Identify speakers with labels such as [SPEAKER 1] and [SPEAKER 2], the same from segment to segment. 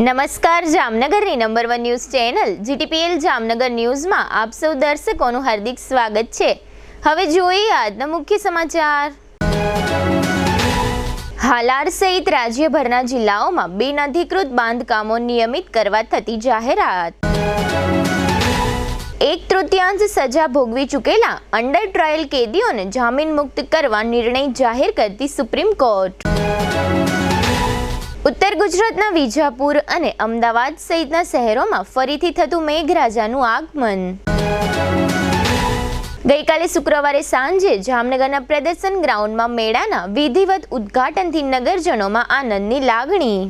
[SPEAKER 1] નમસ્કાર, જામનગરની number 1 news channel GTPL Jamnagar ન્યૂઝમાં આપ સૌ દર્શકોનું હાર્દિક સ્વાગત છે। હવે જોઈએ આજના મુખ્ય સમાચાર। હાલાર સહિત રાજ્યભરના જિલ્લાઓમાં બિનઅધિકૃત બાંધકામો નિયમિત કરવા થતી જાહેરાત। 1/3 સજા ભોગવી ચૂકેલા અંડર ટ્રાયલ કેદીઓને જામીન મુક્ત કરવા નિર્ણય જાહેર કરતી સુપ્રીમ કોર્ટ। ઉત્તર ગુજરાતના વિજાપુર અને અમદાવાદ સહિતના શહેરોમાં ફરીથી થતું મેઘરાજાનું આગમન। ગઈકાલે શુક્રવારે સાંજે જામનગરના પ્રદર્શન ગ્રાઉન્ડમાં મેળાના વિધિવત ઉદ્ઘાટનથી નગરજનોમાં આનંદની લાગણી।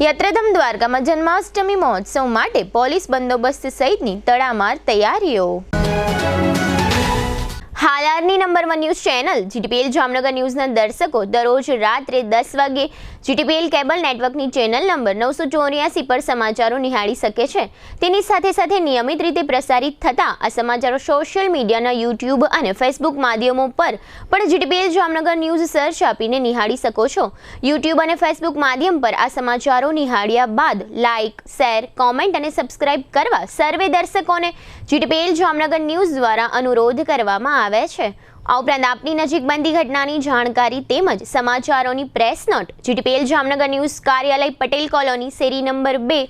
[SPEAKER 1] યાત્રાધામ દ્વારકામાં જન્માષ્ટમી મહોત્સવ માટે પોલીસ બંદોબસ્ત સહિતની તડામાર તૈયારીઓ। હાલારની number 1 news channel GTPL Jamnagar ન્યૂઝના દર્શકો દરરોજ રાત્રે 10 વાગે જીટીપીએલ કેબલ નેટવર્કની ચેનલ નંબર 984 પર સમાચારો નિહાળી શકે છે। તેની સાથે નિયમિત રીતે પ્રસારિત થતા આ સમાચારો સોશિયલ મીડિયાના યુટ્યુબ અને ફેસબુક માધ્યમો પર પણ જીટીપીએલ જામનગર ન્યૂઝ સર્ચ આપીને નિહાળી શકો છો। યુટ્યુબ અને ફેસબુક માધ્યમ પર આ સમાચારો નિહાળ્યા બાદ લાઇક, શેર, કોમેન્ટ અને સબસ્ક્રાઇબ કરવા સર્વે દર્શકોને જીટીપીએલ જામનગર ન્યૂઝ દ્વારા અનુરોધ કરવામાં આવે છે। આ ઉપરાંત આપની નજીક બનતી ઘટનાની જાણકારી તેમજ સમાચારોની press note GTPL Jamnagar news કાર્યાલય પટેલ કોલોની શેરી નંબર 2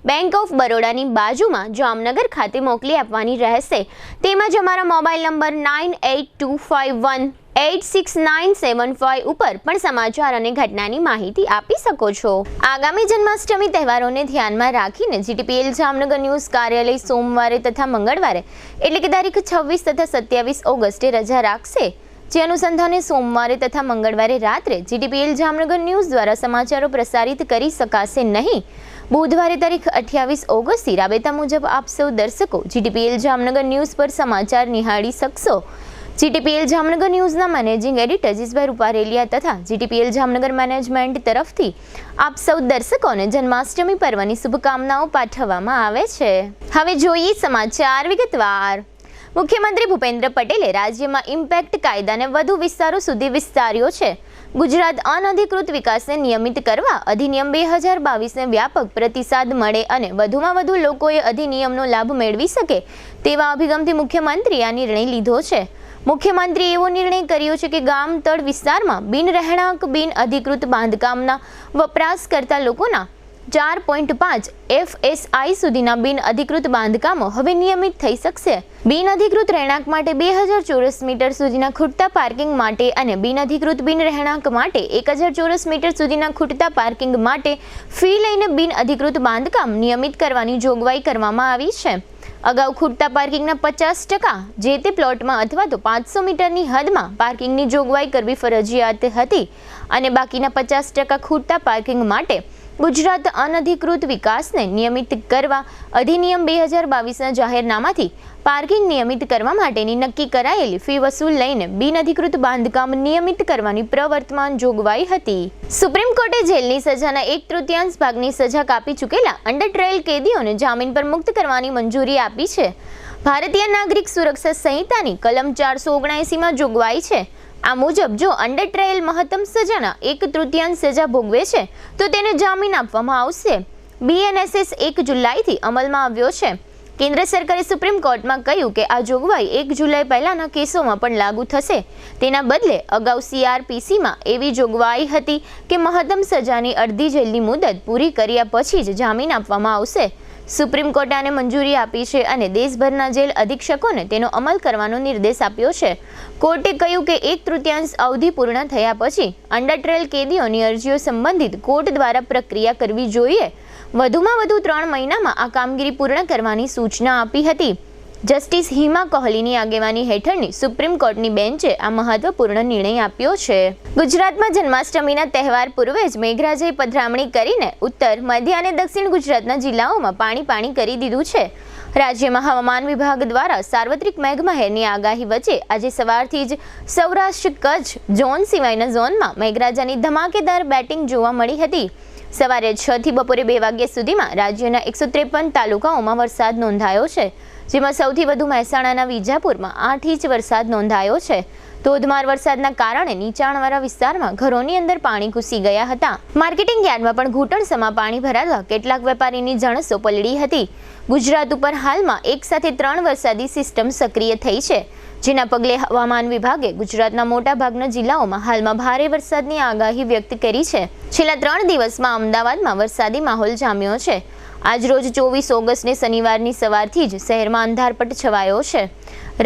[SPEAKER 1] બેંક ઓફ બરોડાની બાજુમાં જામનગર ખાતે મોકલી આપવાની રહેશે। તેમજ અમારા મોબાઈલ નંબર 9825186975 ઉપર પણ સમાચાર અને ઘટનાની માહિતી આપી શકો છો। આગામી જન્માષ્ટમી તહેવારોને ધ્યાનમાં રાખીને જીટીપીએલ જામનગર ન્યૂઝ કાર્યાલય સોમવારે તથા મંગળવારે એટલે કે તારીખ 26 તથા 27 ઓગસ્ટે રજા રાખશે। જે અનુસંધાને સોમવારે તથા મંગળવારે રાત્રે જીટીપીએલ જામનગર ન્યૂઝ દ્વારા સમાચારો પ્રસારિત કરી શકાશે નહીં। બુધવારે તારીખ 28 ઓગસ્ટથી રાબેતા મુજબ આપ સૌ દર્શકો જીટીપીએલ જામનગર ન્યૂઝ પર સમાચાર નિહાળી શકશો। જીટીપીએલ જામનગર ન્યૂઝના મેનેજિંગ એડિટર જીસભાઈ રૂપારેલિયા તથા જીટીપીએલ જામનગર મેનેજમેન્ટ તરફથી આપ સૌ દર્શકોને જન્માષ્ટમી પર્વની શુભકામનાઓ પાઠવવામાં આવે છે। હવે જોઈએ સમાચાર વિગતવાર। મુખ્યમંત્રી ભૂપેન્દ્ર પટેલે રાજ્યમાં ઇમ્પેક્ટ કાયદાને વધુ વિસ્તારો સુધી વિસ્તાર્યો છે। ગુજરાત અનધિકૃત વિકાસને નિયમિત કરવા અધિનિયમ 2022ને વ્યાપક પ્રતિસાદ મળે અને વધુમાં વધુ લોકોએ અધિનિયમનો લાભ મેળવી શકે તેવા અભિગમથી મુખ્યમંત્રીએ આ નિર્ણય લીધો છે। મુખ્યમંત્રીએ એવો નિર્ણય કર્યો છે કે ગામ તળ વિસ્તારમાં બિન રહેણાંક બિન અધિકૃત બાંધકામના વપરાશ કરતા લોકોના 4.5 FSI સુધીના બિન અધિકૃત બાંધકામો હવે નિયમિત થઈ શકશે। બિન અધિકૃત રહેણાંક માટે 2000 ચોરસ મીટર સુધીના ખૂટતા પાર્કિંગ માટે અને બિન અધિકૃત બિન રહેણાંક માટે 1000 ચોરસ મીટર સુધીના ખૂટતા પાર્કિંગ માટે ફી લઈને બિન અધિકૃત બાંધકામ નિયમિત કરવાની જોગવાઈ કરવામાં આવી છે। અગાઉ ખૂટતા પાર્કિંગના 50% જે તે પ્લોટમાં અથવા તો 500 મીટરની હદમાં પાર્કિંગની જોગવાઈ કરવી ફરજિયાત હતી અને બાકીના 50% ખૂટતા પાર્કિંગ માટે ગુજરાત અનધિકૃત વિકાસને નિયમિત કરવા અધિનિયમ 2022ના જાહેરનામાથી પાર્કિંગ નિયમિત કરવા માટેની નક્કી કરાયેલી ફી વસૂલ લઈને બિન અધિકૃત બાંધકામ નિયમિત કરવાની પ્રવર્તમાન જોગવાઈ હતી। સુપ્રીમ કોર્ટે જેલની સજાના 1/3 ભાગની સજા કાપી ચૂકેલા અંડર ટ્રાયલ કેદીઓને જામીન પર મુક્ત કરવાની મંજૂરી આપી છે। ભારતીય નાગરિક સુરક્ષા સંહિતાની કલમ 479માં જોગવાઈ છે। આ મુજબ જો અંડર ટ્રાયલ મહત્તમ સજાના 1/3 સજા ભોગવે છે તો તેને જામીન આપવામાં આવશે। BNSS 1 જુલાઈથી અમલમાં આવ્યો છે। કેન્દ્ર સરકારે સુપ્રીમ કોર્ટમાં કહ્યું કે આ જોગવાઈ 1 જુલાઈ પહેલાના કેસોમાં પણ લાગુ થશે। તેના બદલે અગાઉ CRPCમાં એવી જોગવાઈ હતી કે મહત્તમ સજાની અડધી જેલની મુદત પૂરી કર્યા પછી જ જામીન આપવામાં આવશે। સુપ્રીમ કોર્ટે આને મંજૂરી આપી છે અને દેશભરના જેલ અધિક્ષકોને તેનો અમલ કરવાનો નિર્દેશ આપ્યો છે। કોર્ટે કહ્યું કે 1/3 અવધિ પૂર્ણ થયા પછી અંડર ટ્રાયલ કેદીઓની અરજીઓ સંબંધિત કોર્ટ દ્વારા પ્રક્રિયા કરવી જોઈએ। વધુમાં વધુ 3 મહિનામાં આ કામગીરી પૂર્ણ કરવાની સૂચના આપી હતી। જસ્ટિસ હિમા કોહલીની આગેવાની હેઠળની સુપ્રીમ કોર્ટની બેન્ચે આ મહત્વપૂર્ણ નિર્ણય આપ્યો છે। ગુજરાતમાં જન્માષ્ટમીના તહેવાર પૂર્વે જ મેઘરાજાએ પધરામણી કરીને ઉત્તર, મધ્ય અને દક્ષિણ ગુજરાતના જિલ્લાઓમાં પાણી કરી દીધું છે। રાજ્યમાં હવામાન વિભાગ દ્વારા સાર્વત્રિક મેઘમહેરની આગાહી વચ્ચે આજે સવારથી જ સૌરાષ્ટ્ર કચ્છ ઝોન સિવાયના ઝોનમાં મેઘરાજાની ધમાકેદાર બેટિંગ જોવા મળી હતી। સવારે 6 થી બપોરે 2 વાગ્યા સુધીમાં રાજ્યના 153 તાલુકાઓમાં વરસાદ નોંધાયો છે, જેમાં સૌથી વધુ મહેસાણાના વિજાપુરમાં 8 ઇંચ વરસાદ નોંધાયો છે. ધોધમાર વરસાદના કારણે નીચાણવાળા વિસ્તારમાં ઘરોની અંદર પાણી ઘૂસી ગયા હતા. માર્કેટિંગ યાર્ડમાં પણ ઘૂંટણસમાં પાણી ભરાતા કેટલાક વેપારીની જણસો પલળી હતી. ગુજરાત ઉપર હાલમાં એક સાથે 3 વરસાદી સિસ્ટમ સક્રિય થઈ છે, જેના પગલે હવામાન વિભાગે ગુજરાતના મોટા ભાગના જિલ્લાઓમાં હાલમાં ભારે વરસાદની આગાહી વ્યક્ત કરી છે. છેલ્લા 3 દિવસમાં અમદાવાદમાં વરસાદી માહોલ જામ્યો છે. આજરોજ 24 ઓગસ્ટને શનિવારની સવારથી જ શહેરમાં અંધારપટ છવાયો છે.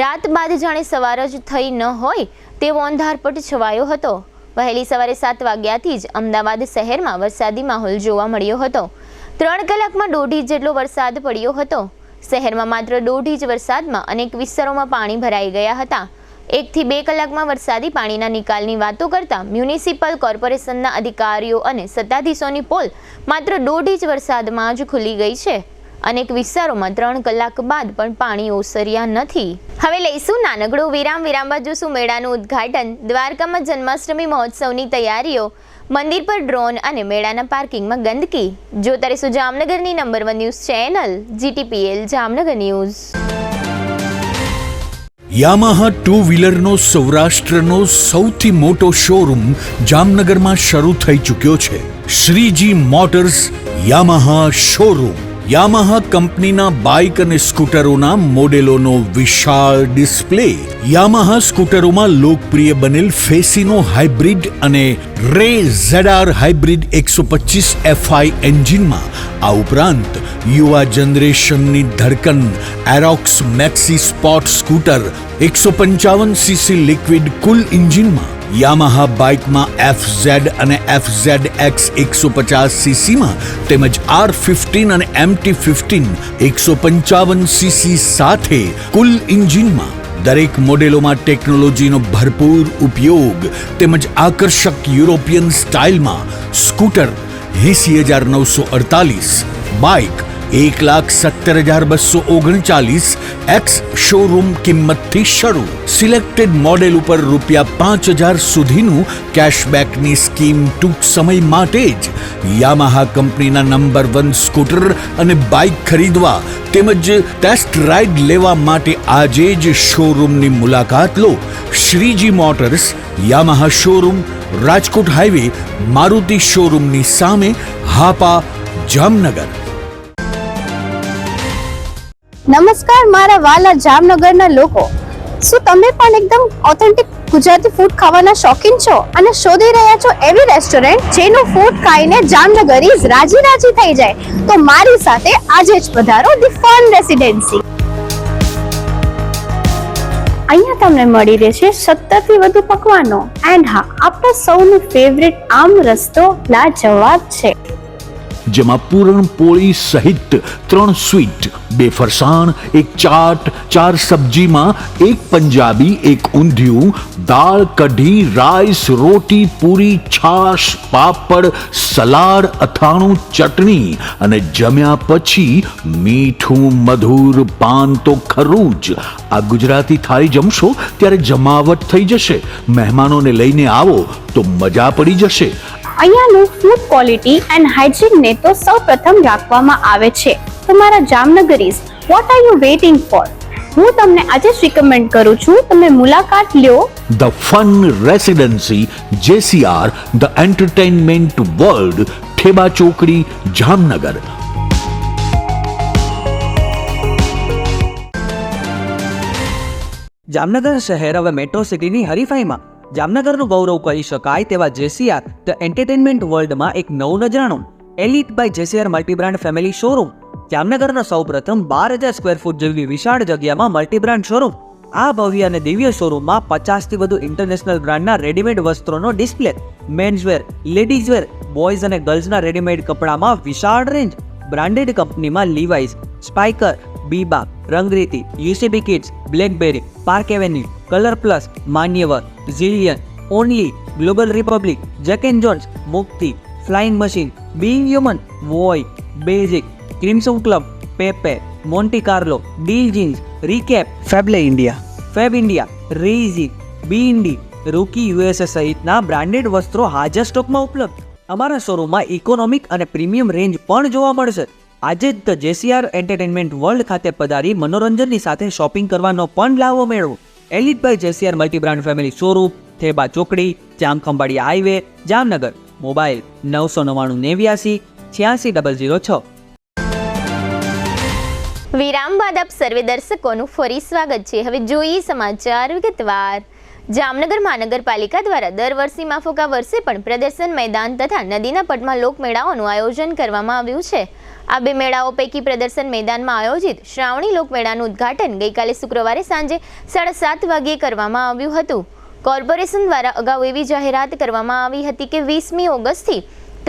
[SPEAKER 1] રાત બાદ જાણે સવાર જ થઈ ન હોય તેવો અંધારપટ છવાયો હતો. વહેલી સવારે 7 વાગ્યાથી જ અમદાવાદ શહેરમાં વરસાદી માહોલ જોવા મળ્યો હતો. 3 કલાકમાં 1.5 ઇંચ જેટલો વરસાદ પડ્યો હતો. શહેરમાં માત્ર 1.5 ઇંચ વરસાદમાં અનેક વિસ્તારોમાં પાણી ભરાઈ ગયા હતા. 1 થી 2 કલાકમાં વરસાદી પાણીના નિકાલની વાતો કરતા મ્યુનિસિપલ કોર્પોરેશનના અધિકારીઓ અને સત્તાધીશોની પોલ માત્ર 1.5 ઇંચ વરસાદમાં જ ખુલી ગઈ છે. અનેક વિસ્તારોમાં 3 કલાક બાદ પણ પાણી ઓસર્યા નથી. હવે લઈશું નાનકડો વિરામ. બાદ જોશું મેળાનું ઉદ્ઘાટન, દ્વારકામાં જન્માષ્ટમી મહોત્સવની તૈયારીઓ, મંદિર પર ડ્રોન અને મેળાના પાર્કિંગમાં ગંદકી. જોતા રહેશું જામનગરની number 1 news channel GTPL Jamnagar news.
[SPEAKER 2] Yamaha two વ્હીલરનો સૌરાષ્ટ્રનો સૌથી મોટો શોરૂમ જામનગરમાં શરૂ થઈ ચૂક્યો છે. Shreeji motors Yamaha showroom. Yamaha કંપનીના બાઇક અને સ્કૂટરોના મોડેલોનો વિશાળ ડિસ્પ્લે. યામાહા સ્કૂટરોમાં લોકપ્રિય બનેલ ફેસિનો હાઇબ્રિડ અને રે ZR હાઇબ્રિડ 125 FI એન્જિનમાં, આ ઉપરાંત યુવા જનરેશનની ધડકન Aerox maxi sport scooter 155cc liquid cool એન્જિનમાં, યામાહા બાઇકમાં FZ અને FZX 150cc માં તેમજ R15 અને MT15 155cc સાથે કુલ એન્જિનમાં. દરેક મોડેલોમાં ટેકનોલોજીનો ભરપૂર ઉપયોગ તેમજ આકર્ષક યુરોપિયન સ્ટાઇલમાં સ્કૂટર 80,948, બાઇક 1,70,239 એક્સ શોરૂમ કિંમતથી શરૂ. સિલેક્ટેડ મોડેલ ઉપર ₹5,000 સુધીનું કેશબેકની સ્કીમ ટૂંક સમય માટે જ. યામાહા કંપનીના નંબર 1 સ્કૂટર અને બાઇક ખરીદવા તેમજ ટેસ્ટ રાઇડ લેવા માટે આજે જ શોરૂમની મુલાકાત લો. Shreeji motors, Yamaha showroom, Rajkot highway, Maruti શોરૂમની સામે, હાપા, જામનગર.
[SPEAKER 3] નમસ્કાર મારા વાલા જામનગરના લોકો, શું તમે પણ એકદમ ઓથેન્ટિક ગુજરાતી ફૂડ ખાવાના શોખીન છો અને શોધી રહ્યા છો એવી રેસ્ટોરન્ટ જેનું ફૂડ ખાઈને જામનગરીઝ રાજી થઈ જાય? તો મારી સાથે આજે જ પધારો ધી ફન રેસિડેન્સી. અહીંયા તમને મળી રહેશે 70 થી વધુ પકવાનો એન્ડ હા, આપણા સૌનું ફેવરેટ આમ રસ્તો લાજવાબ છે,
[SPEAKER 2] જેમાં પૂરણપોળી સહિત 3 સ્વીટ, 2 ફરસાણ, 1 ચાટ, 4 સબ્જીમાં, 1 પંજાબી, 1 ઊંધિયું, દાળ, કઢી, રાઈસ, રોટી, પૂરી, છાશ, પાપડ, સલાડ, અથાણું, ચટણી અને જમ્યા પછી મીઠું મધુર પાન તો ખરું જ. આ ગુજરાતી થાળી જમશો ત્યારે જમાવટ થઈ જશે. મહેમાનોને લઈને આવો તો મજા પડી જશે.
[SPEAKER 3] અહીંયાનું ફૂડ ક્વોલિટી એન્ડ હાઇજીનને તો સૌપ્રથમ રાખવામાં આવે છે. તમારા જામનગરીઝ, what are you waiting for? હું તમને આજે જ રિકમેન્ડ કરું છું, તમે મુલાકાત લ્યો
[SPEAKER 2] the fun residency, JCR, the entertainment world, Theba ચોકડી, જામનગર.
[SPEAKER 4] જામનગર શહેર હવે મેટ્રો સિટીની હરીફાઈમાં જામનગરનું ગૌરવ કરી શકાય તેવા JCR ધ એન્ટરટેનમેન્ટ વર્લ્ડમાં એક નવું નજરાણું elite by JCR multibrand family showroom. જામનગરના સૌપ્રથમ 12,000 સ્ક્વેર ફૂટ જેવી વિશાળ જગ્યામાં મલ્ટીબ્રાન્ડ શોરૂમ. આ ભવ્ય અને દિવ્ય શોરૂમમાં 50 થી વધુ ઇન્ટરનેશનલ બ્રાન્ડના રેડીમેડ વસ્ત્રોનો ડિસ્પ્લે, મેન્સવેર, લેડીઝવેર, બોયઝ અને ગર્લ્સના રેડીમેડ કપડામાં વિશાળ રેન્જ. બ્રાન્ડેડ કંપનીમાં Levi's, Spykar, Biba, Rangriti, UCB Kids, Blackberry, Park Avenue, Colour Plus, Manyavar, Zillion, Only, Global Republic, Jack and Jones, Mukti, Flying Machine, Being Human, વોય, Basic, Crimson Club, Pepe, Monte Carlo, Deal Jeans, Recap, ફેબલે India, Fab India, રેઝી, બી ઇન્ડી, Rookie USA સહિતના branded વસ્ત્રો હાજર સ્ટોકમાં ઉપલબ્ધ. અમારા શોરૂમમાં ઇકોનોમિક અને પ્રીમિયમ રેન્જ પણ જોવા મળશે. આજે જ ધ જેસીઆર એન્ટરટેનમેન્ટ વર્લ્ડ ખાતે પધારી મનોરંજનની સાથે શોપિંગ કરવાનો પણ લાવો મેળવો. Elite by જેસીઆર multi brand family showroom, Theba ચોકડી, જામખંભાળિયા હાઈવે, જામનગર. મોબાઈલ 999 86 006.
[SPEAKER 1] વિરામ બાદ આપ સર્વે દર્શકોનું ફરી સ્વાગત છે. હવે જોઈએ સમાચાર વિગતવાર. જામનગર મહાનગરપાલિકા દ્વારા દર વર્ષની માફક આ વર્ષે પણ પ્રદર્શન મેદાન તથા નદીના પટમાં લોકમેળાઓનું આયોજન કરવામાં આવ્યું છે. આ બે મેળાઓ પૈકી પ્રદર્શન મેદાનમાં આયોજિત શ્રાવણી લોકમેળાનું ઉદ્ઘાટન ગઈકાલે શુક્રવારે સાંજે 7:30 વાગ્યે કરવામાં આવ્યું હતું. કોર્પોરેશન દ્વારા અગાઉ એવી જાહેરાત કરવામાં આવી હતી કે 20મી ઓગસ્ટથી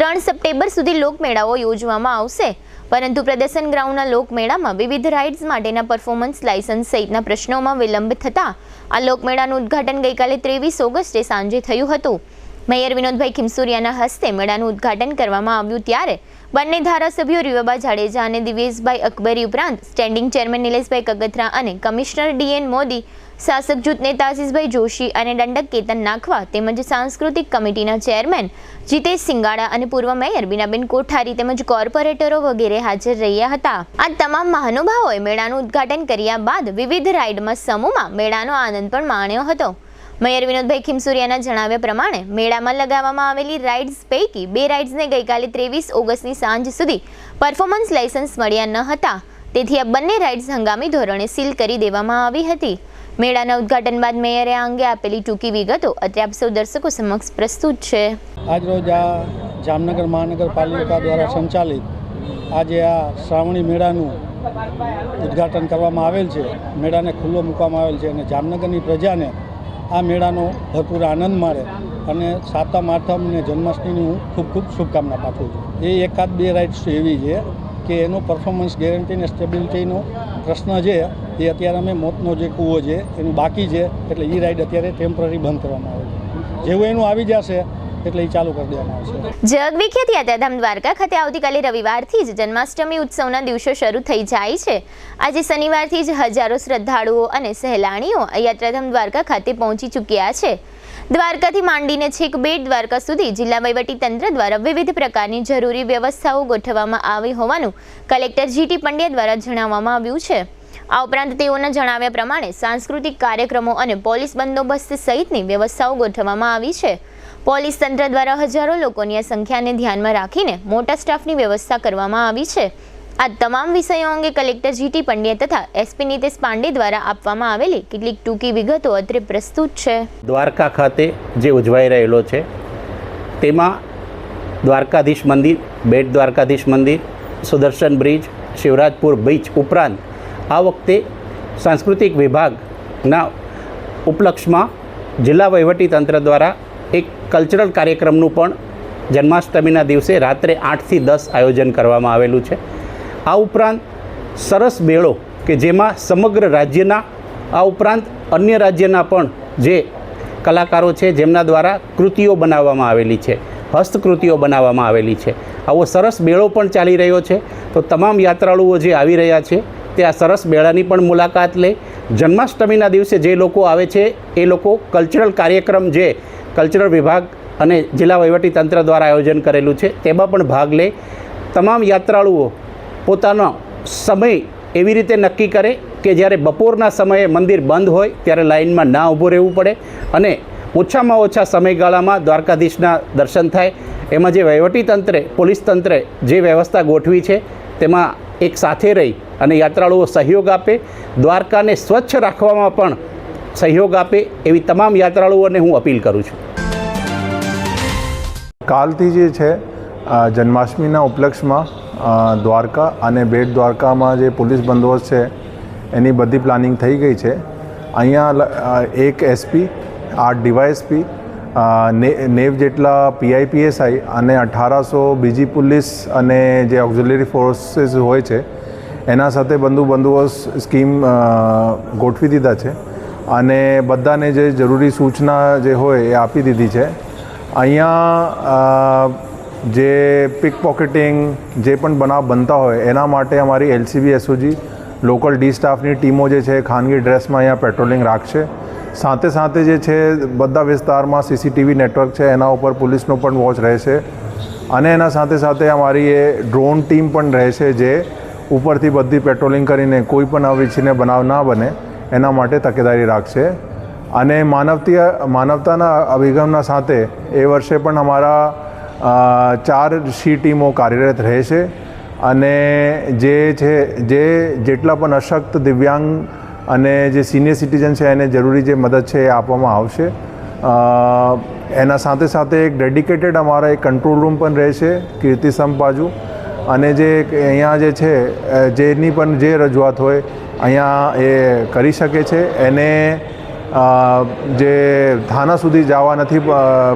[SPEAKER 1] 3 સપ્ટેમ્બર સુધી લોકમેળાઓ યોજવામાં આવશે, પરંતુ પ્રદર્શન ગ્રાઉન્ડના લોકમેળામાં વિવિધ રાઇડ્સ માટેના પરફોર્મન્સ લાયસન્સ સહિતના પ્રશ્નોમાં વિલંબ થતાં આ લોકમેળાનું ઉદ્ઘાટન ગઈકાલે 23 ઓગસ્ટે સાંજે થયું હતું. મેયર વિનોદભાઈ ખીમસુરિયાના હસ્તે મેળાનું ઉદ્ઘાટન કરવામાં આવ્યું ત્યારે બંને ધારાસભ્યો રીવાબા જાડેજા અને દિવેશભાઈ અકબરી ઉપરાંત સ્ટેન્ડિંગ ચેરમેન નિલેશભાઈ કગથરા અને કમિશનર ડીએન મોદી, શાસક જૂથ નેતા આશીષભાઈ જોશી અને દંડક કેતન નાખવા તેમજ સાંસ્કૃતિક કમિટીના ચેરમેન જીતેશ સિંગાડા અને પૂર્વ મેયર બીનાબેન કોઠારી તેમજ કોર્પોરેટરો વગેરે હાજર રહ્યા હતા. આ તમામ મહાનુભાવોએ મેળાનું ઉદ્ઘાટન કર્યા બાદ વિવિધ રાઇડમાં સમૂહમાં મેળાનો આનંદ પણ માણ્યો હતો. મેયર વિનોદભાઈ ખીમસુરિયાના જણાવ્યા પ્રમાણે મેળામાં લગાવવામાં આવેલી રાઇડ્સ પૈકી 2 રાઇડ્સને ગઈકાલે 23 ઓગસ્ટની સાંજ સુધી પરફોર્મન્સ લાયસન્સ મળ્યા ન હતા, તેથી આ બંને રાઇડ્સ હંગામી ધોરણે સીલ કરી દેવામાં આવી હતી. મેળાના ઉદ્ઘાટન બાદ મેયરે આ અંગે આપેલી ટૂંકી વિગતો અત્રે આપ સૌ દર્શકો સમક્ષ પ્રસ્તુત છે.
[SPEAKER 5] આજરોજ આ જામનગર મહાનગરપાલિકા દ્વારા સંચાલિત આજે આ શ્રાવણી મેળાનું ઉદ્ઘાટન કરવામાં આવેલ છે. મેળાને ખુલ્લો મૂકવામાં આવેલ છે અને જામનગરની પ્રજાને આ મેળાનો ભરપૂર આનંદ માણે અને સાતમ આઠમ અને જન્માષ્ટમીની હું ખૂબ ખૂબ શુભકામના પાઠવું છું. એ 1-2 રાઇડ્સ એવી છે કે એનો પરફોર્મન્સ ગેરંટી અને સ્ટેબિલિટીનો પ્રશ્ન છે એ અત્યારે અમે મોતનો જે કૂવો છે એનું બાકી છે, એટલે એ રાઇડ અત્યારે ટેમ્પરરી બંધ કરવામાં આવે છે. જેવું એનું આવી જશે એટલે એ ચાલુ કરી દેવામાં આવશે.
[SPEAKER 1] જગવિખ્યાત યાત્રાધામ દ્વારકા ખાતે આવતીકાલે રવિવારથી જ જન્માષ્ટમી ઉત્સવના દિવસો શરૂ થઈ જાય છે. આજે શનિવારથી જ હજારો શ્રદ્ધાળુઓ અને સહેલાણીઓ યાત્રાધામ દ્વારકા ખાતે પહોંચી ચૂક્યા છે. દ્વારકાથી માંડીને છેક બેટ દ્વારકા સુધી જિલ્લા વહીવટીતંત્ર દ્વારા વિવિધ પ્રકારની જરૂરી વ્યવસ્થાઓ ગોઠવવામાં આવી હોવાનું કલેક્ટર જીટી પંડ્યા દ્વારા જણાવવામાં આવ્યું છે. આ ઉપરાંત તેઓના જણાવ્યા પ્રમાણે સાંસ્કૃતિક કાર્યક્રમો અને પોલીસ બંદોબસ્ત સહિતની વ્યવસ્થાઓ ગોઠવવામાં આવી છે. પોલીસ તંત્ર દ્વારા હજારો લોકોની આ સંખ્યાને ધ્યાનમાં રાખીને મોટા સ્ટાફની વ્યવસ્થા કરવામાં આવી છે. આ તમામ વિષયો અંગે કલેક્ટર જીટી પંડ્યા તથા એસપી નિતેશ પાંડે દ્વારા આપવામાં આવેલી કેટલીક ટૂંકી વિગતો અત્રે પ્રસ્તુત છે.
[SPEAKER 6] દ્વારકા ખાતે જે ઉજવાઈ રહેલો છે તેમાં દ્વારકાધીશ મંદિર, બેટ દ્વારકાધીશ મંદિર, સુદર્શન બ્રિજ, શિવરાજપુર બીચ ઉપરાંત આ વખતે સાંસ્કૃતિક વિભાગના ઉપલક્ષમાં જિલ્લા વહીવટીતંત્ર દ્વારા એક કલ્ચરલ કાર્યક્રમનું પણ જન્માષ્ટમીના દિવસે રાત્રે 8થી 10 આયોજન કરવામાં આવેલું છે. આ ઉપરાંત સરસ મેળો કે જેમાં સમગ્ર રાજ્યના આ ઉપરાંત અન્ય રાજ્યના પણ જે કલાકારો છે જેમના દ્વારા કૃતિઓ બનાવવામાં આવેલી છે, હસ્તકૃતિઓ બનાવવામાં આવેલી છે, આવો સરસ મેળો પણ ચાલી રહ્યો છે. તો તમામ યાત્રાળુઓ જે આવી રહ્યા છે તે આ સરસ મેળાની પણ મુલાકાત લે. જન્માષ્ટમીના દિવસે જે લોકો આવે છે એ લોકો કલ્ચરલ કાર્યક્રમ જે કલ્ચરલ વિભાગ અને જિલ્લા વહીવટીતંત્ર દ્વારા આયોજન કરેલું છે તેમાં પણ ભાગ લે. તમામ યાત્રાળુઓ પોતાનો સમય એવી રીતે નક્કી કરે કે જ્યારે બપોરના સમયે મંદિર બંધ હોય ત્યારે લાઇનમાં ના ઊભું રહેવું પડે અને ઓછામાં ઓછા સમયગાળામાં દ્વારકાધીશના દર્શન થાય. એમાં જે વહીવટીતંત્રે, પોલીસ તંત્રે જે વ્યવસ્થા ગોઠવી છે તેમાં એક સાથે રહી અને યાત્રાળુઓ સહયોગ આપે, દ્વારકાને સ્વચ્છ રાખવામાં પણ સહયોગ આપે એવી તમામ યાત્રાળુઓને હું અપીલ કરું છું.
[SPEAKER 7] કાલથી જે છે જન્માષ્ટમીના ઉપલક્ષમાં દ્વારકા અને બેટ દ્વારકામાં જે પોલીસ બંદોબસ્ત છે એની બધી પ્લાનિંગ થઈ ગઈ છે. અહીંયા એક એસપી, 8 ડીવાયએસપી, 90 જેટલા પીઆઈપીએસઆઈ અને 1800 બીજી પોલીસ અને જે ઓક્ઝિલરી ફોર્સીસ હોય છે એના સાથે બંદોબસ્ત સ્કીમ ગોઠવી દીધા છે અને બધાને જે જરૂરી સૂચના જે હોય એ આપી દીધી છે. અહીંયા જે પિક પોકેટિંગ જે પણ બનાવ બનતા હોય એના માટે અમારી એલસીબી એસઓજી લોકલ ડી સ્ટાફની ટીમો જે છે ખાનગી ડ્રેસમાં અહીંયા પેટ્રોલિંગ રાખશે. સાથે સાથે જે છે બધા વિસ્તારમાં સીસીટીવી નેટવર્ક છે એના ઉપર પોલીસનો પણ વોચ રહેશે અને એના સાથે સાથે અમારી એ ડ્રોન ટીમ પણ રહેશે જે ઉપરથી બધી પેટ્રોલિંગ કરીને કોઈ પણ અવિચ્છનીય બનાવ ના બને એના માટે તકેદારી રાખશે. અને માનવતાના અભિગમના સાથે એ વર્ષે પણ અમારા 4 સી ટીમો કાર્યરત રહેશે અને જેટલા પણ અશક્ત, દિવ્યાંગ અને જે સિનિયર સિટીઝન છે એને જરૂરી જે મદદ છે એ આપવામાં આવશે. એના સાથે સાથે એક ડેડિકેટેડ અમારા એક કંટ્રોલ રૂમ પણ રહેશે કીર્તિસ્તંભ બાજુ. અને જે અહીંયા જે છે જેની પણ જે રજૂઆત હોય અહીંયા એ કરી શકે છે. એને જે થાના સુધી જવા નથી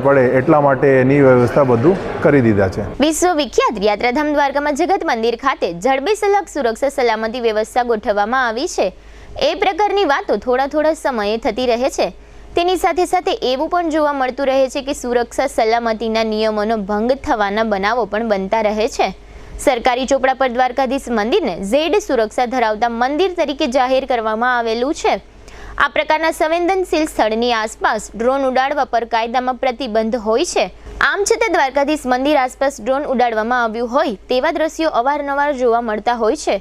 [SPEAKER 7] પડે એટલા માટે એની વ્યવસ્થા બધું કરી દીધા છે.
[SPEAKER 1] વિશ્વ વિખ્યાત યાત્રાધામ દ્વારકામાં જગત મંદિર ખાતે જડબેસલાક સુરક્ષા સલામતી વ્યવસ્થા ગોઠવવામાં આવી છે. એ પ્રકારની વાતો થોડા સમયે થતી રહે છે. તેની સાથે સાથે એવું પણ જોવા મળતું રહે છે કે સુરક્ષા સલામતીના નિયમોનો ભંગ થવાના બનાવો પણ બનતા રહે છે. સરકારી ચોપડા પર દ્વારકાધીશ મંદિરને ઝેડ સુરક્ષા ધરાવતા મંદિર તરીકે જાહેર કરવામાં આવેલું છે. આ પ્રકારના સંવેદનશીલ સ્થળની આસપાસ ડ્રોન ઉડાડવા પર કાયદામાં પ્રતિબંધ હોય છે. આમ છતાં દ્વારકાધીશ મંદિર આસપાસ ડ્રોન ઉડાડવામાં આવ્યું હોય તેવા દ્રશ્યો અવારનવાર જોવા મળતા હોય છે.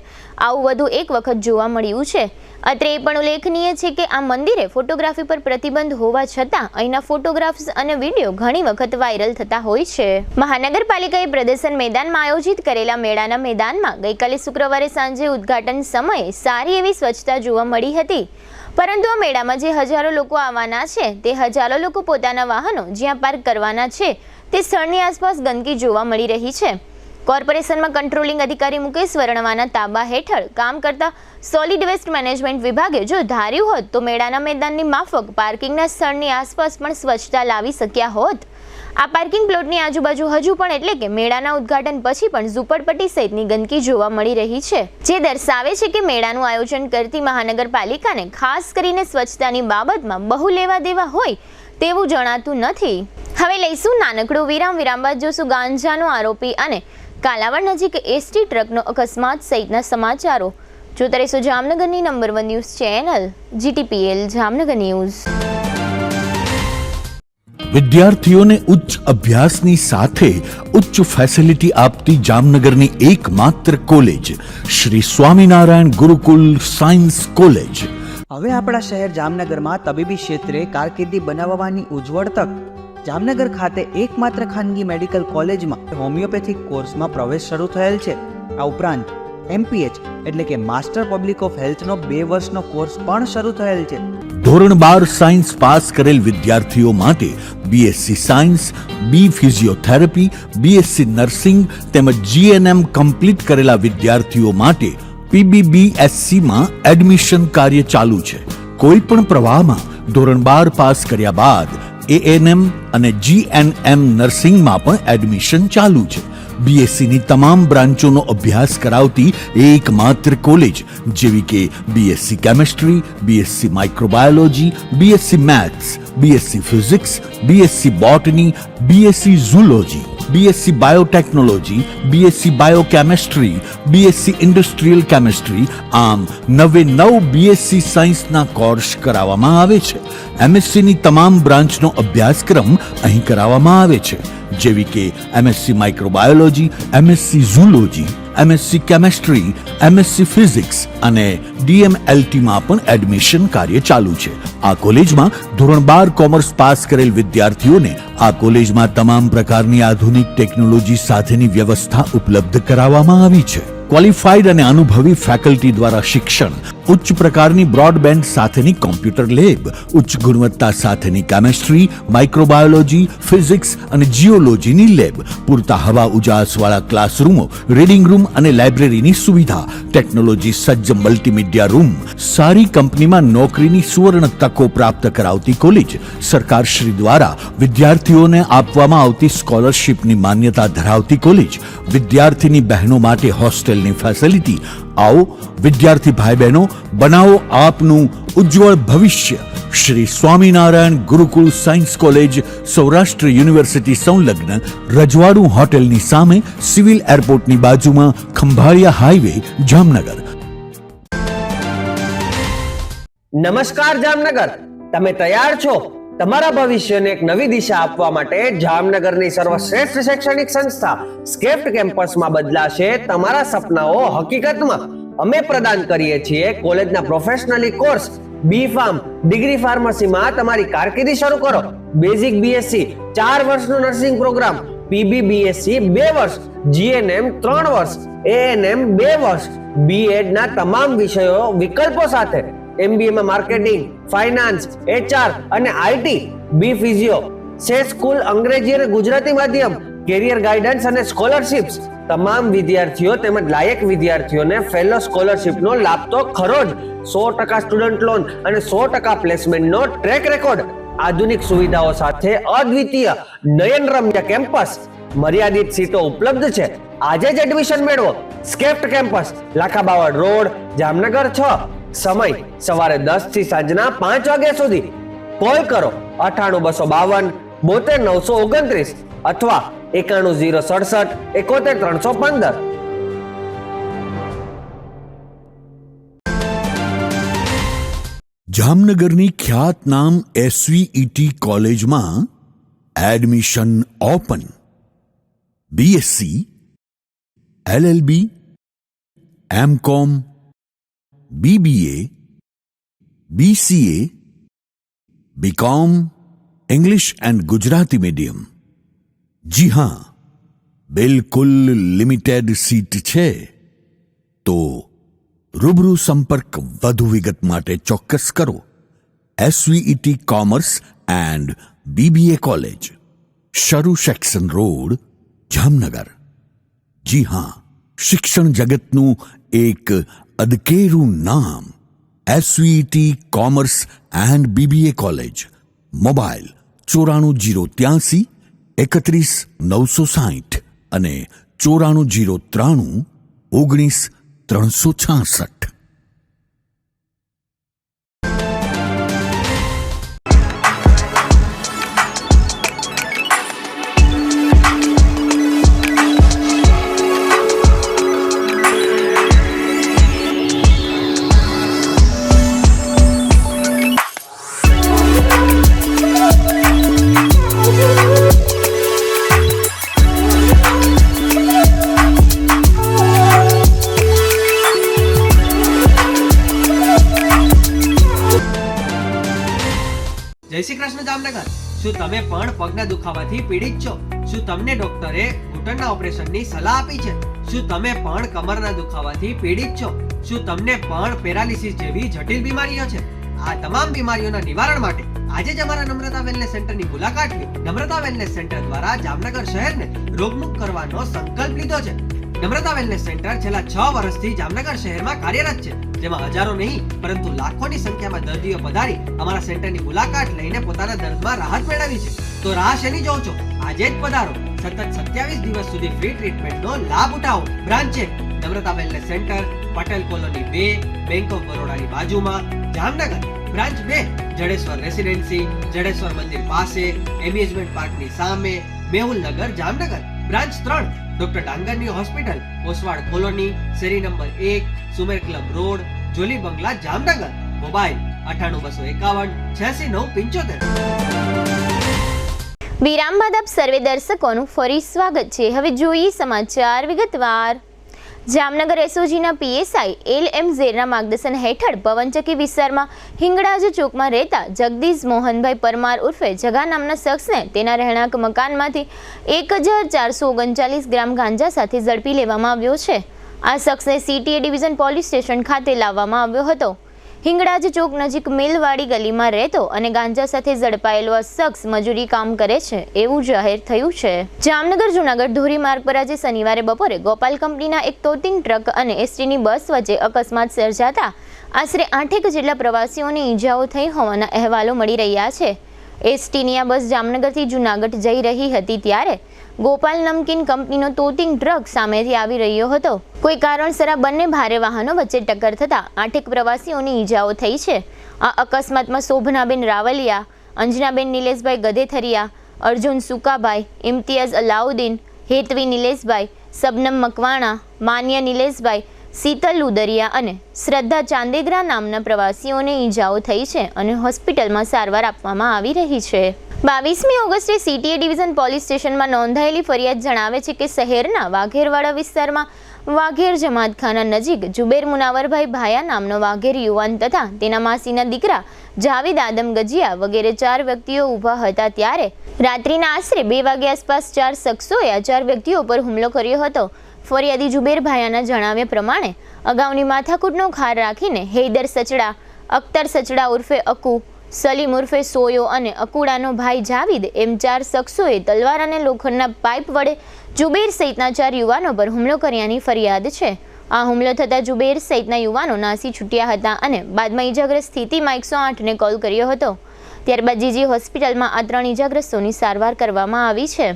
[SPEAKER 1] આવું વધુ એક વખત જોવા મળ્યું છે. અત્રે એ પણ ઉલ્લેખનીય છે કે આ મંદિરે ફોટોગ્રાફી પર પ્રતિબંધ હોવા છતાં અહીંના ફોટોગ્રાફ્સ અને વિડીયો ઘણી વખત વાયરલ થતા હોય છે. મહાનગરપાલિકાએ પ્રદર્શન મેદાનમાં આયોજિત કરેલા મેળાના મેદાનમાં ગઈકાલે શુક્રવારે સાંજે ઉદ્ઘાટન સમયે સારી એવી સ્વચ્છતા જોવા મળી હતી. પરંતુ આ મેળામાં જે હજારો લોકો આવવાના છે તે હજારો લોકો પોતાના વાહનો જ્યાં પાર્ક કરવાના છે તે સ્થળની આસપાસ ગંદકી જોવા મળી રહી છે. કોર્પોરેશનમાં કંટ્રોલિંગ અધિકારી મુકેશ વર્ણવાના તાબા હેઠળ કામ કરતા સોલિડ વેસ્ટ મેનેજમેન્ટ વિભાગે જો ધાર્યું હોત તો મેળાના મેદાનની માફક પાર્કિંગના સ્થળની આસપાસ પણ સ્વચ્છતા લાવી શક્યા હોત. આ પાર્કિંગ પ્લોટની આજુબાજુ હજુ પણ એટલે કે મેળાના ઉદ્ઘાટન પછી પણ ઝૂંપડપટ્ટી સહિતની ગંદકી જોવા મળી રહી છે, જે દર્શાવે છે કે મેળાનું આયોજન કરતી મહાનગરપાલિકાને ખાસ કરીને સ્વચ્છતાની બાબતમાં બહુ લેવા દેવા હોય તેવું જણાતું નથી. હવે લઈશું નાનકડું વિરામ બાદ જોશું ગાંજાનો આરોપી અને કાલાવડ નજીક એસટી ટ્રકનો અકસ્માત સહિતના સમાચારો. જોતા રહેશો જામનગરની number 1 news channel GTPL Jamnagar news.
[SPEAKER 2] વિદ્યાર્થીઓને ઉચ્ચ અભ્યાસની સાથે ઉચ્ચ ફેસિલિટી આપતી જામનગરની એકમાત્ર college Shri Swaminarayan Gurukul science college.
[SPEAKER 4] હવે આપણા શહેર જામનગરમાં તબીબી ક્ષેત્રે કારકિર્દી બનાવવાની ઉજ્જવળ તક. જામનગર ખાતે એકમાત્ર ખાનગી મેડિકલ કોલેજમાં હોમિયોપેથિક કોર્સમાં પ્રવેશ શરૂ થયેલ છે. આ ઉપરાંત MPH એટલે કે માસ્ટર પબ્લિક ઓફ હેલ્થનો 2 વર્ષનો કોર્સ પણ શરૂ થયેલ છે.
[SPEAKER 2] ધોરણ 12 સાયન્સ પાસ કરેલ વિદ્યાર્થીઓ માટે BSc science, B physiotherapy, BSc nursing તેમજ GNM કમ્પ્લીટ કરેલા વિદ્યાર્થીઓ માટે PBBSc માં એડમિશન કાર્ય ચાલુ છે. કોઈ પણ પ્રવાહમાં ધોરણ 12 પાસ કર્યા બાદ ANM અને GNM નર્સિંગમાં પણ એડમિશન ચાલુ છે. BSc ની તમામ બ્રાન્ચોનો અભ્યાસ કરાવતી એકમાત્ર કોલેજ જેવી કે BSc chemistry, BSc microbiology, BSc maths, BSc physics, BSc બોટની, BSc zoology, BSc biotechnology, BSc બાયોકેમેસ્ટ્રી, BSc industrial chemistry આમ 9 BSc સાયન્સના કોર્સ કરાવવામાં આવે છે. MSc ની તમામ બ્રાન્ચનો અભ્યાસક્રમ અહીં કરાવવામાં આવે છે જેવી કે MSc microbiology, MSc zoology, MSc chemistry, MSc physics અને DMLT માં પણ એડમિશન કાર્ય ચાલુ છે. આ કોલેજમાં ધોરણ 12 કોમર્સ પાસ કરેલ વિદ્યાર્થીઓને આ કોલેજમાં તમામ પ્રકારની આધુનિક ટેકનોલોજી સાથેની વ્યવસ્થા ઉપલબ્ધ કરાવવામાં આવી છે. ક્વોલિફાઈડ અને અનુભવી ફેકલ્ટી દ્વારા શિક્ષણ, ઉચ્ચ પ્રકારની બ્રોડબેન્ડ સાથેની કોમ્પ્યુટર લેબ, ઉચ્ચ ગુણવત્તા સાથેની કેમેસ્ટ્રી, માઇક્રોબાયોલોજી, ફિઝિક્સ અને જીઓલોજીની લેબ, પૂરતા હવા ઉજાસવાળા ક્લાસરૂમો, રીડિંગ રૂમ અને લાઇબ્રેરીની સુવિધા, ટેકનોલોજી સજ્જ મલ્ટીમીડિયા રૂમ, સારી કંપનીમાં નોકરીની સુવર્ણ તકો પ્રાપ્ત કરાવતી કોલેજ, સરકારશ્રી દ્વારા વિદ્યાર્થીઓને આપવામાં આવતી સ્કોલરશિપની માન્યતા ધરાવતી કોલેજ, વિદ્યાર્થીની બહેનો માટે હોસ્ટેલની ફેસિલિટી. આવો વિદ્યાર્થી ભાઈ બહેનો, બનાવો આપનું ઉજ્જવળ ભવિષ્ય. Shri Swaminarayan Gurukul science college, Saurashtra university સંલગ્ન રજવાડું હોટેલની સામે, સિવિલ એરપોર્ટની બાજુમાં, ખંભાળિયા હાઈવે, જામનગર.
[SPEAKER 8] નમસ્કાર જામનગર, તમે તૈયાર છો તમારા ભવિષ્યને એક નવી દિશા આપવા માટે જામનગરની સર્વશ્રેષ્ઠ શૈક્ષણિક સંસ્થા સ્કેપ્ટ કેમ્પસમાં બદલાશે તમારા સપનાઓ હકીકતમાં. અમે પ્રદાન કરીએ છીએ કોલેજના પ્રોફેશનલી કોર્સ બી ફાર્મ, ડિગ્રી ફાર્મસીમાં તમારી કારકિર્દી શરૂ કરો. બેઝિક બીએસસી 4 વર્ષનો નર્સિંગ પ્રોગ્રામ, પીબી બીએસસી 2 વર્ષ, જીએનએમ 3 વર્ષ, એએનએમ 2 વર્ષ, બીએડ ના તમામ વિષયો વિકલ્પો સાથે, એમબીએ માં માર્કેટિંગ, ફાઇનાન્સ, એચઆર અને આઈટી, બી ફિઝિયો, સે સ્કૂલ અંગ્રેજી અને ગુજરાતી માધ્યમ, કેરિયર ગાઈડન્સ અને સ્કોલરશિપ્સ. તમામ વિદ્યાર્થીઓ તેમજ લાયક વિદ્યાર્થીઓને ફેલો સ્કોલરશિપનો લાભ તો ખરો જ. 100% સ્ટુડન્ટ લોન અને 100% પ્લેસમેન્ટનો ટ્રેક રેકોર્ડ. આધુનિક સુવિધાઓ સાથે અદ્વિતીય નયનરમ્ય કેમ્પસ. મર્યાદિત સીટો ઉપલબ્ધ છે. આજે જ એડમિશન મેળવો. સ્કેપ્ટ કેમ્પસ, લાખાબાવડ રોડ, જામનગર 6. સમય સવારે 10 થી સાંજના 5 વાગ્યા સુધી. કોલ કરો 98 252 72 929 અથવા 91 067 71 315.
[SPEAKER 2] જામનગરની ખ્યાતનામ એસવીઈટી કોલેજમાં admission open. BSc, LLB, MCom, BBA, BCA, BCom, English and Gujarati medium. જી હા, બિલકુલ લિમિટેડ સીટ છે. તો રૂબરૂ સંપર્ક વધુ વિગત માટે ચોક્કસ કરો. SVET commerce and BBA college, Sharu section road, Jamnagar. જી હા, શિક્ષણ જગતનું એક અદકેરું નામ SVET commerce and BBA college. Mobile 94 083 31 960 અને 94 093 19 366.
[SPEAKER 8] જય શ્રી કૃષ્ણ જામનગર. શું તમે પણ પગના દુખાવાથી પીડિત છો? શું તમને ડોક્ટરે ઘૂંટણના ઓપરેશનની સલાહ આપી છે? શું તમે પણ કમરના દુખાવાથી પીડિત છો? શું તમને પણ પેરાલિસિસ જેવી જટિલ બીમારીઓ છે? આ તમામ બીમારીઓના નિવારણ માટે આજે જ અમારા નમ્રતા વેલનેસ સેન્ટરની મુલાકાત લો. નમ્રતા વેલનેસ સેન્ટર દ્વારા જામનગર શહેરને રોગમુક્ત કરવાનો સંકલ્પ લીધો છે. નમ્રતા વેલનેસ સેન્ટર છેલ્લા 6 વર્ષથી જામનગર શહેરમાં કાર્યરત છે, જેમાં હજારો નહીં પરંતુ લાખોની સંખ્યામાં દર્દીઓ પધારી અમારા સેન્ટરની મુલાકાત લઈને પોતાના દર્દમાં રાહત મેળવી છે. તો રાહ શેની જોવો છો? આજે જ પધારો. સતત 27 દિવસ સુધી ફ્રી ટ્રીટમેન્ટનો લાભ ઉઠાવો. બ્રાન્ચ છે Namrata wellness centre, Patel colony 2, bank of બરોડાની બાજુમાં, જામનગર. બ્રાન્ચ 2 જડેશ્વર રેસિડેન્સી, જડેશ્વર મંદિર પાસે, એમ્યુઝમેન્ટ પાર્કની સામે, મેહુલનગર, જામનગર. બ્રાન્ચ 3 ડોક્ટર ડાંગરની હોસ્પિટલ, ઓસવાડ કોલોની, શેરી number 1, Sumer club road, Jolly Bangla, Jamnagar. Mobile 98 251 86 975.
[SPEAKER 1] વિરામ બાદ આપ સર્વે દર્શકોનું ફરી સ્વાગત છે. હવે જોઈએ સમાચાર વિગતવાર. જામનગર એસઓજીના પીએસઆઈ LM ઝેરના માર્ગદર્શન હેઠળ પવનચક્કી વિસ્તારમાં હિંગળાજ ચોકમાં રહેતા જગદીશ મોહનભાઈ પરમાર ઉર્ફે જગા નામના શખ્સને તેના રહેણાંક મકાનમાંથી 1439 ગ્રામ ગાંજા સાથે ઝડપી લેવામાં આવ્યો છે. આ શખ્સને CTA ડિવિઝન પોલીસ સ્ટેશન ખાતે લાવવામાં આવ્યો હતો. હિંગળાજ ચોક નજીક મિલવાડી ગલીમાં રહેતો અને ગાંજા સાથે ઝડપાયેલો આ શખ્સ મજૂરી કામ કરે છે એવું જાહેર થયું છે. જામનગર જૂનાગઢ ધોરીમાર્ગ પર આજે શનિવારે બપોરે ગોપાલ કંપનીના એક તોતિંગ ટ્રક અને એસટીની બસ વચ્ચે અકસ્માત સર્જાતા આશરે 8 જેટલા પ્રવાસીઓને ઈજાઓ થઈ હોવાના અહેવાલો મળી રહ્યા છે. એસટીની આ બસ જામનગરથી જૂનાગઢ જઈ રહી હતી ત્યારે ગોપાલ નમકીન કંપનીનો તોતિંગ ટ્રક સામેથી આવી રહ્યો હતો. કોઈ કારણસર આ બંને ભારે વાહનો વચ્ચે ટક્કર થતા 8 પ્રવાસીઓની ઈજાઓ થઈ છે. આ અકસ્માતમાં શોભનાબેન રાવલિયા, અંજનાબેન નિલેશભાઈ ગધેથરિયા, અર્જુન સુકાભાઈ, ઇમ્તિયાઝ અલાઉદ્દીન, હેતવી નિલેશભાઈ, સબનમ મકવાણા, માન્ય નિલેશભાઈ, શીતલ લુદરિયા અને શ્રદ્ધા ચાંદેગ્રા નામના પ્રવાસીઓને ઈજાઓ થઈ છે અને હોસ્પિટલમાં સારવાર આપવામાં આવી રહી છે. 22મી ઓગસ્ટે સીટીએ ડિવિઝન પોલીસ સ્ટેશનમાં નોંધાયેલી ફરિયાદ જણાવે છે કે શહેરના વાઘેરવાડા વિસ્તારમાં વાઘેર જમાતખાના નજીક જુબેર મુનાવરભાઈ ભાયા નામનો વાઘેર યુવાન તથા તેના માસીના દીકરા જાવેદ આદમ ગજિયા વગેરે 4 વ્યક્તિઓ ઊભા હતા ત્યારે રાત્રિના આશરે 2 વાગ્યા આસપાસ 4 શખ્સોએ આ 4 વ્યક્તિઓ પર હુમલો કર્યો હતો. ફરિયાદી જુબેર ભાયાના જણાવ્યા પ્રમાણે અગાઉની માથાકૂટનો ખાર રાખીને હૈદર સચડા, અખ્તર સચડા ઉર્ફે અકુ, સલીમ ઉર્ફે સોયો અને અકુડાનો ભાઈ જાવિદ એમ 4 શખ્સોએ તલવાર અને લોખંડના પાઇપ વડે જુબેર સહિતના 4 યુવાનો પર હુમલો કર્યાની ફરિયાદ છે. આ હુમલો થતાં જુબેર સહિતના યુવાનો નાસી છૂટ્યા હતા અને બાદમાં ઈજાગ્રસ્ત સ્થિતિમાં 108ને કોલ કર્યો હતો. ત્યારબાદ જીજી હોસ્પિટલમાં આ 3 ઈજાગ્રસ્તોની સારવાર કરવામાં આવી છે.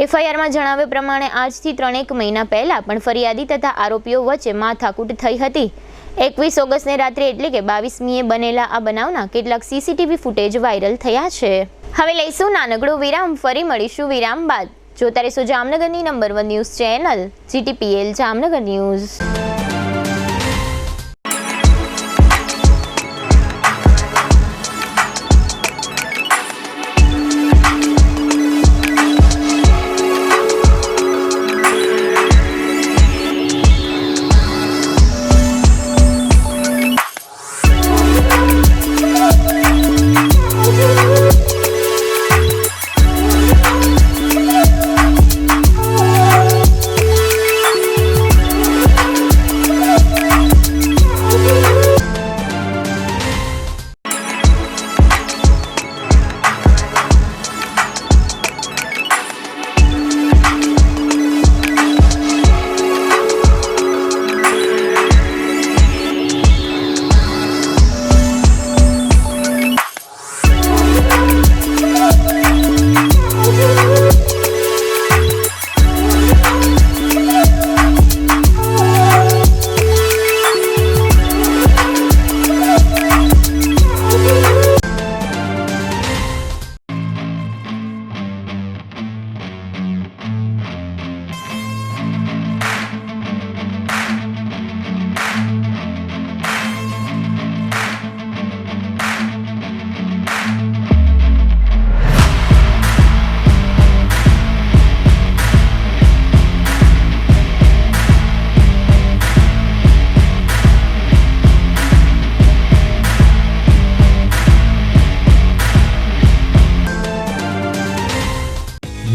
[SPEAKER 1] એફઆઈઆરમાં જણાવ્યા પ્રમાણે આજથી 3 મહિના પહેલા પણ ફરિયાદી તથા આરોપીઓ વચ્ચે માથાકૂટ થઈ હતી. 21 ઓગસ્ટને રાત્રે એટલે કે 22મીએ બનેલા આ બનાવના કેટલાક સીસીટીવી ફૂટેજ વાયરલ થયા છે. હવે લઈશું નાનકડો વિરામ, ફરી મળીશું વિરામ બાદ. જોતા રહેશો જામનગરની number 1 news channel GTPL Jamnagar news.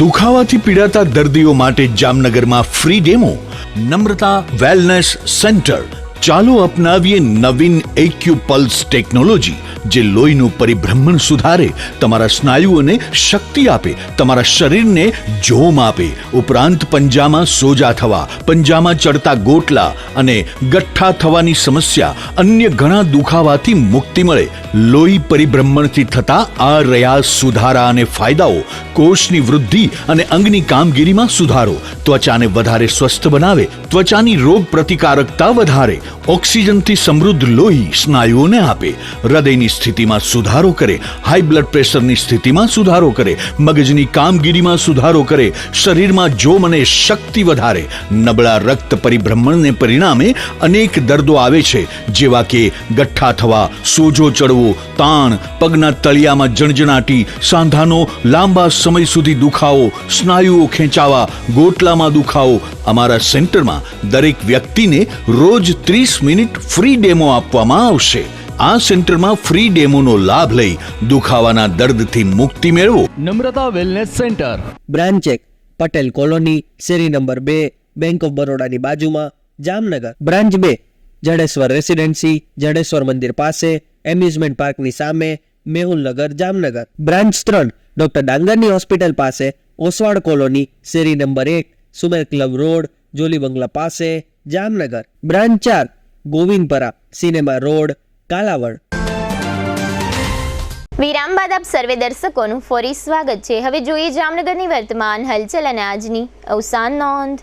[SPEAKER 2] દુખાવાથી પીડાતા દર્દીઓ માટે જામનગરમાં free demo. Namrata wellness centre. ચાલો અપનાવીએ નવીન એક્યુપલ્સ ટેકનોલોજી જે લોહીનું પરિભ્રમણ સુધારે, તમારા સ્નાયુઓને શક્તિ આપે, તમારા શરીરને જોમ આપે. ઉપરાંત પંજામાં સોજા થવા, પંજામાં ચડતા ગોટલા અને ગઠ્ઠા થવાની સમસ્યા, અન્ય ઘણા દુખાવાથી મુક્તિ મળે. લોહી પરિભ્રમણથી થતા આ રહ્યા સુધારા અને ફાયદાઓ. કોષની વૃદ્ધિ અને અંગની કામગીરીમાં સુધારો, ત્વચાને વધારે સ્વસ્થ બનાવે, ત્વચાની રોગ પ્રતિકારકતા વધારે, ઓક્સિજનથી સમૃદ્ધ લોહી સ્નાયુઓને આપે, હૃદયની સ્થિતિમાં સુધારો કરે, હાઈ બ્લડ પ્રેશરની સ્થિતિમાં સુધારો કરે, મગજની કામગીરીમાં સુધારો કરે, શરીરમાં જોમ અને શક્તિ વધારે. નબળા રક્ત પરિભ્રમણને પરિણામે અનેક દર્દો આવે છે જેવા કે ગઠ્ઠા થવા, સોજો ચડવો, તાણ, પગના તળિયામાં જણજણાટી, સાંધાનો લાંબા સમય સુધી દુખાવો, સ્નાયુઓ ખેંચાવા, ગોટલામાં દુખાવો. અમારા સેન્ટરમાં દરેક વ્યક્તિને રોજ 30 મિનિટ ફ્રી ડેમો આપવામાં આવશે. આ સેન્ટરમાં ફ્રી ડેમોનો લાભ લઈ દુખાવાના દર્દથી મુક્તિ મેળવો.
[SPEAKER 9] Namrata wellness centre,
[SPEAKER 4] branch 1 Patel colony, શેરી નંબર 2, બેંક ઓફ બરોડાની બાજુમાં, જામનગર. બ્રાન્ચ 2 જડેશ્વર રેસિડેન્સી, જડેશ્વર મંદિર પાસે, એમ્યુઝમેન્ટ પાર્કની સામે, મેહુલનગર, જામનગર. બ્રાન્ચ 3 ડોક્ટર ડાંગરની હોસ્પિટલ પાસે, ઓસવાડ કોલોની, શેરી number 1, Sumer club road, Jolly Bangla પાસે, Jamnagar. Branch 4 Govindpara, cinema road, Kalavad.
[SPEAKER 1] વિરામ બાદ આપ સર્વે દર્શકોનું ફરી સ્વાગત છે. હવે જોઈએ જામનગરની વર્તમાન હલચલ અને આજની અવસાન નોંધ.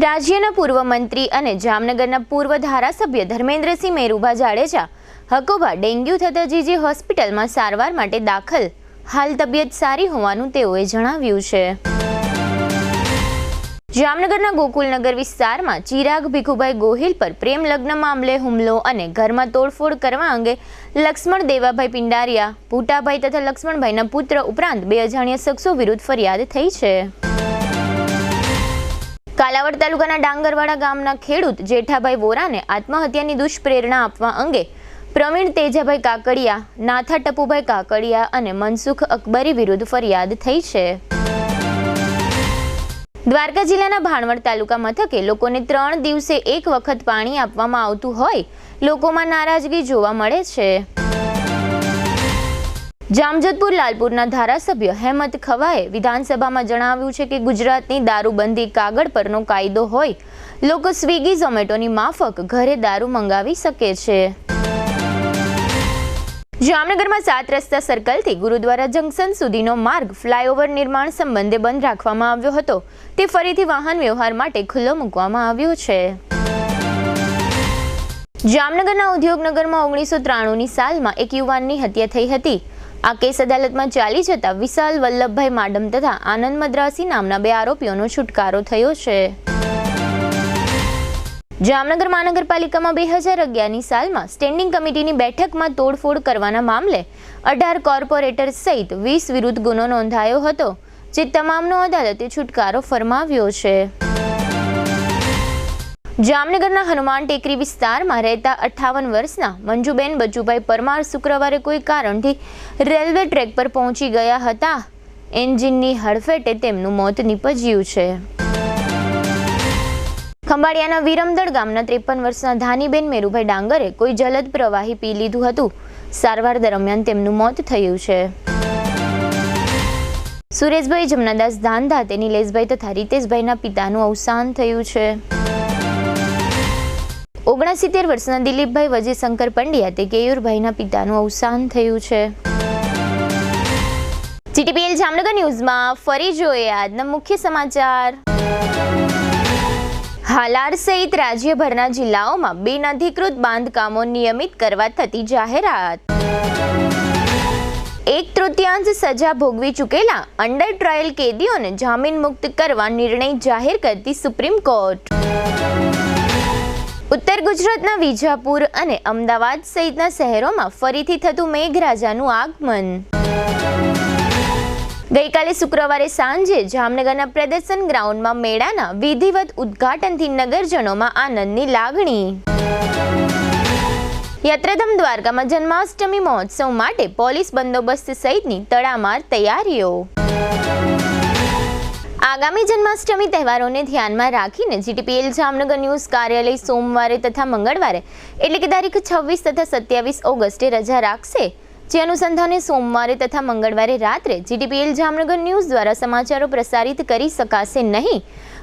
[SPEAKER 1] રાજ્યના પૂર્વ મંત્રી અને જામનગરના પૂર્વ ધારાસભ્ય ધર્મેન્દ્રસિંહ મેરુભા જાડેજા હકોબા ડેન્ગ્યુ થતા જીજી હોસ્પિટલમાં સારવાર માટે દાખલ. હાલ તબિયત સારી હોવાનું તેઓએ જણાવ્યું છે. જામનગરના ગોકુલનગર વિસ્તારમાં ચિરાગ ભીખુભાઈ ગોહિલ પર પ્રેમ લગ્ન મામલે હુમલો અને ઘરમાં તોડફોડ કરવા અંગે લક્ષ્મણ દેવાભાઈ પિંડારિયા, ભૂટાભાઈ તથા લક્ષ્મણભાઈના પુત્ર ઉપરાંત 2 અજાણ્યા શખ્સો વિરુદ્ધ ફરિયાદ થઈ છે. કાલાવડ તાલુકાના ડાંગરવાડા ગામના ખેડૂત જેઠાભાઈ વોરાને આત્મહત્યાની દુષ્પ્રેરણા આપવા અંગે પ્રવીણ તેજાભાઈ કાકડિયા, નાથા ટપુભાઈ કાકડિયા અને મનસુખ અકબરી વિરુદ્ધ ફરિયાદ થઈ છે. દ્વારકા જિલ્લાના ભાણવડ તાલુકા મથકે લોકોને 3 દિવસે 1 વખત પાણી આપવામાં આવતું હોય લોકોમાં નારાજગી જોવા મળે છે. જામજોધપુર લાલપુરના ધારાસભ્ય હેમંત ખવાએ વિધાનસભામાં જણાવ્યું છે કે ગુજરાતની દારૂબંધી કાગળ પરનો કાયદો હોય લોકો સ્વિગી ઝોમેટોની માફક ઘરે દારૂ મંગાવી શકે છે. જામનગરમાં 7 રસ્તા સર્કલથી ગુરુદ્વારા જંકશન સુધીનો માર્ગ ફ્લાયઓવર નિર્માણ સંબંધે બંધ રાખવામાં આવ્યો હતો. તે ફરીથી વાહન વ્યવહાર માટે ખુલ્લો મૂકવામાં આવ્યો છે. જામનગરના ઉદ્યોગનગરમાં 1993ની સાલમાં એક યુવાનની હત્યા થઈ હતી. આ કેસ અદાલતમાં ચાલી જતા વિશાલ વલ્લભભાઈ માડમ તથા આનંદ મદ્રાસી નામના 2 આરોપીઓનો છુટકારો થયો છે. જામનગર મહાનગરપાલિકામાં 2011ની સાલમાં સ્ટેન્ડિંગ કમિટીની બેઠકમાં તોડફોડ કરવાના મામલે 18 કોર્પોરેટર સહિત 20 વિરુદ્ધ ગુનો નોંધાયો હતો, જે તમામનો અદાલતે છુટકારો ફરમાવ્યો છે. જામનગરના હનુમાન ટેકરી વિસ્તારમાં રહેતા 58 વર્ષના મંજુબેન બચુભાઈ પરમાર શુક્રવારે કોઈ કારણથી રેલવે ટ્રેક પર પહોંચી ગયા હતા. એન્જિનની હડફેટે તેમનું મોત નીપજ્યું છે. ખંભાળિયાના વિરમદળ ગામના 53 વર્ષના ધાનીબેન મેરુભાઈ ડાંગરે કોઈ જલદ પ્રવાહી પી લીધું હતું. સારવાર દરમિયાન તેમનું મોત થયું છે. સુરેશભાઈ જમનાદાસ ધાંધા, નિલેશભાઈ તથા રીતેશભાઈના પિતાનું અવસાન થયું છે. 69 વર્ષના દિલીપભાઈ વજયશંકર પંડ્યા તે કેયુરભાઈના પિતાનું અવસાન થયું છે. જીટીપીએલ જામનગર ન્યૂઝમાં ફરી જોઈએ આજના મુખ્ય સમાચાર. હાલાર સહિત રાજ્યભરના જિલ્લાઓમાં બિનઅધિકૃત બાંધકામો નિયમિત કરવા થતી જાહેરાત. 1/3 સજા ભોગવી ચૂકેલા અંડર ટ્રાયલ કેદીઓને જામીન મુક્ત કરવા નિર્ણય જાહેર કરતી સુપ્રીમ કોર્ટ. ઉત્તર ગુજરાતના વિજાપુર અને અમદાવાદ સહિતના શહેરોમાં ફરીથી થતું મેઘરાજાનું આગમન. ગઈકાલે શુક્રવારે સાંજે જામનગરના પ્રદર્શન ગ્રાઉન્ડમાં મેળાના વિધિવત ઉદ્ઘાટનથી નગરજનોમાં આનંદની લાગણી. યાત્રાધામ દ્વારકામાં જન્માષ્ટમી મહોત્સવ માટે પોલીસ બંદોબસ્ત સહિતની તડામાર તૈયારીઓ. આગામી જન્માષ્ટમી તહેવારોને ધ્યાનમાં રાખીને જીટીપીએલ જામનગર ન્યૂઝ કાર્યાલય સોમવારે તથા મંગળવારે એટલે કે તારીખ 26 તથા 27 ઓગસ્ટે રજા રાખશે. જે અનુસંધાને સોમવારે તથા મંગળવારે રાત્રે જીટીપીએલ જામનગર ન્યૂઝ દ્વારા સમાચારો પ્રસારિત કરી શકાશે નહીં.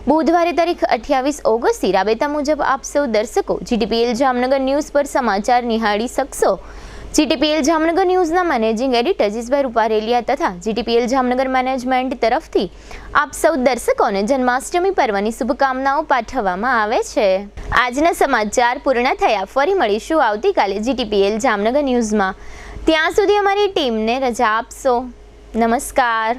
[SPEAKER 1] બુધવારે તારીખ 28 ઓગસ્ટથી રાબેતા મુજબ આપ સૌ દર્શકો જીટીપીએલ જામનગર ન્યૂઝ પર સમાચાર નિહાળી શકશો. જીટીપીએલ જામનગર ન્યૂઝના મેનેજિંગ એડિટર જિસભાઈ રૂપારેલિયા તથા જીટીપીએલ જામનગર મેનેજમેન્ટ તરફથી આપ સૌ દર્શકોને જન્માષ્ટમી પર્વની શુભકામનાઓ પાઠવવામાં આવે છે. આજના સમાચાર પૂર્ણ થયા. ફરી મળીશું આવતીકાલે જીટીપીએલ જામનગર ન્યૂઝમાં. ત્યાં સુધી અમારી ટીમને રજા આપશો. નમસ્કાર.